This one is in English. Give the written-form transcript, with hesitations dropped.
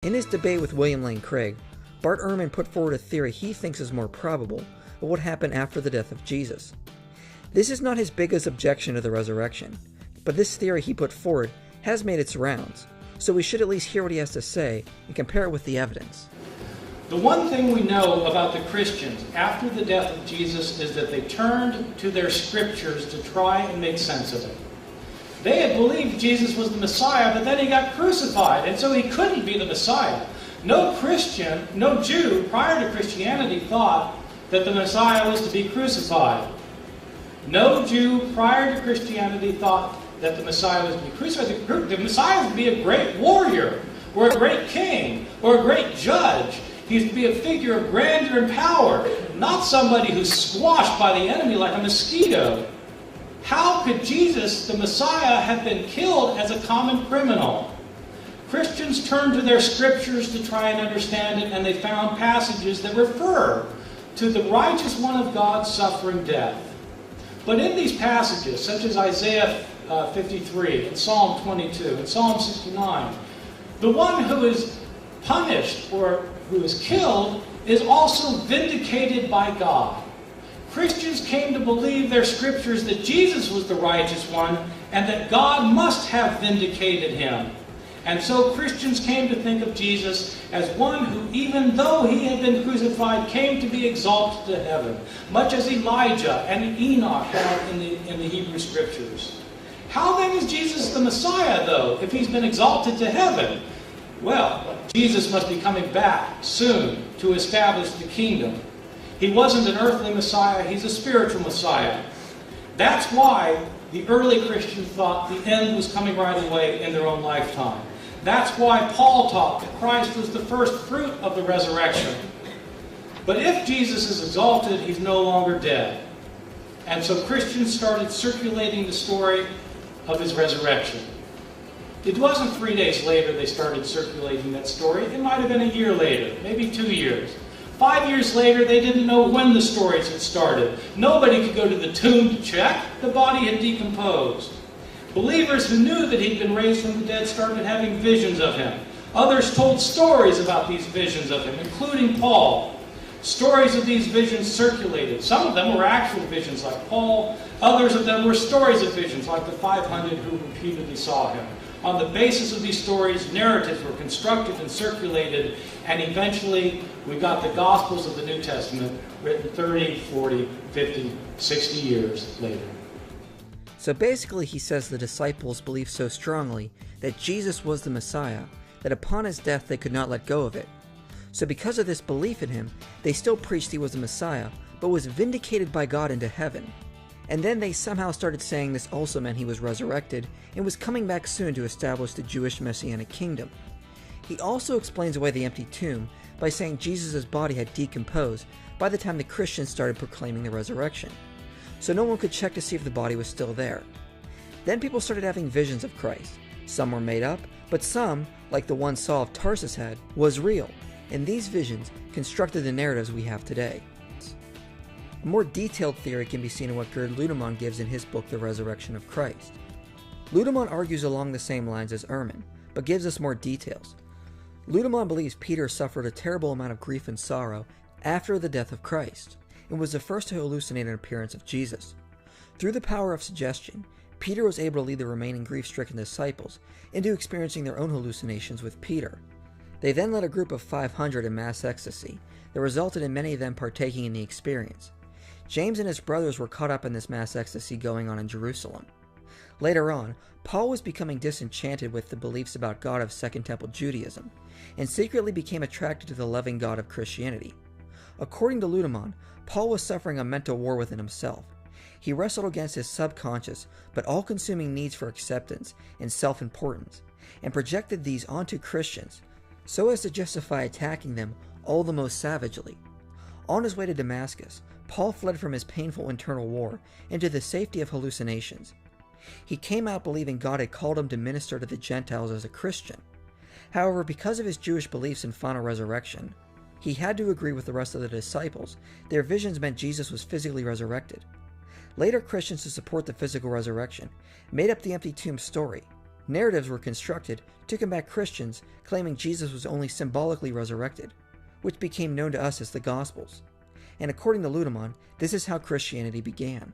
In his debate with William Lane Craig, Bart Ehrman put forward a theory he thinks is more probable of what happened after the death of Jesus. This is not his biggest objection to the resurrection, but this theory he put forward has made its rounds, so we should at least hear what he has to say and compare it with the evidence. The one thing we know about the Christians after the death of Jesus is that they turned to their scriptures to try and make sense of it. They had believed Jesus was the Messiah, but then he got crucified, and so he couldn't be the Messiah. No Christian, no Jew prior to Christianity thought that the Messiah was to be crucified. No Jew prior to Christianity thought that the Messiah was to be crucified. The Messiah was to be a great warrior, or a great king, or a great judge. He's to be a figure of grandeur and power, not somebody who's squashed by the enemy like a mosquito. How could Jesus, the Messiah, have been killed as a common criminal? Christians turned to their scriptures to try and understand it, and they found passages that refer to the righteous one of God suffering death. But in these passages, such as Isaiah 53, and Psalm 22, and Psalm 69, the one who is punished or who is killed is also vindicated by God. Christians came to believe their scriptures that Jesus was the righteous one and that God must have vindicated him. And so Christians came to think of Jesus as one who, even though he had been crucified, came to be exalted to heaven, much as Elijah and Enoch had in the Hebrew scriptures. How then is Jesus the Messiah, though, if he's been exalted to heaven? Well, Jesus must be coming back soon to establish the kingdom. He wasn't an earthly Messiah, he's a spiritual Messiah. That's why the early Christians thought the end was coming right away in their own lifetime. That's why Paul taught that Christ was the first fruit of the resurrection. But if Jesus is exalted, he's no longer dead. And so Christians started circulating the story of his resurrection. It wasn't 3 days later they started circulating that story. It might have been a year later, maybe 2 years. 5 years later, they didn't know when the stories had started. Nobody could go to the tomb to check. The body had decomposed. Believers who knew that he'd been raised from the dead started having visions of him. Others told stories about these visions of him, including Paul. Stories of these visions circulated. Some of them were actual visions like Paul. Others of them were stories of visions like the 500 who repeatedly saw him. On the basis of these stories, narratives were constructed and circulated, and eventually we got the Gospels of the New Testament written 30, 40, 50, 60 years later. So basically he says the disciples believed so strongly that Jesus was the Messiah that upon his death they could not let go of it. So because of this belief in him, they still preached he was the Messiah, but was vindicated by God into heaven. And then they somehow started saying this also meant he was resurrected and was coming back soon to establish the Jewish Messianic kingdom. He also explains away the empty tomb by saying Jesus' body had decomposed by the time the Christians started proclaiming the resurrection, so no one could check to see if the body was still there. Then people started having visions of Christ. Some were made up, but some, like the one Saul of Tarsus had, was real, and these visions constructed the narratives we have today. A more detailed theory can be seen in what Lüdenann gives in his book The Resurrection of Christ. Lüdenann argues along the same lines as Ehrman, but gives us more details. Lüdenann believes Peter suffered a terrible amount of grief and sorrow after the death of Christ, and was the first to hallucinate an appearance of Jesus. Through the power of suggestion, Peter was able to lead the remaining grief-stricken disciples into experiencing their own hallucinations with Peter. They then led a group of 500 in mass ecstasy that resulted in many of them partaking in the experience. James and his brothers were caught up in this mass ecstasy going on in Jerusalem. Later on, Paul was becoming disenchanted with the beliefs about God of Second Temple Judaism, and secretly became attracted to the loving God of Christianity. According to Lüdenann, Paul was suffering a mental war within himself. He wrestled against his subconscious but all-consuming needs for acceptance and self-importance, and projected these onto Christians, so as to justify attacking them all the most savagely. On his way to Damascus, Paul fled from his painful internal war into the safety of hallucinations. He came out believing God had called him to minister to the Gentiles as a Christian. However, because of his Jewish beliefs in final resurrection, he had to agree with the rest of the disciples. Their visions meant Jesus was physically resurrected. Later Christians to support the physical resurrection made up the empty tomb story. narratives were constructed to combat Christians claiming Jesus was only symbolically resurrected, which became known to us as the Gospels. And according to Lüdenann, this is how Christianity began.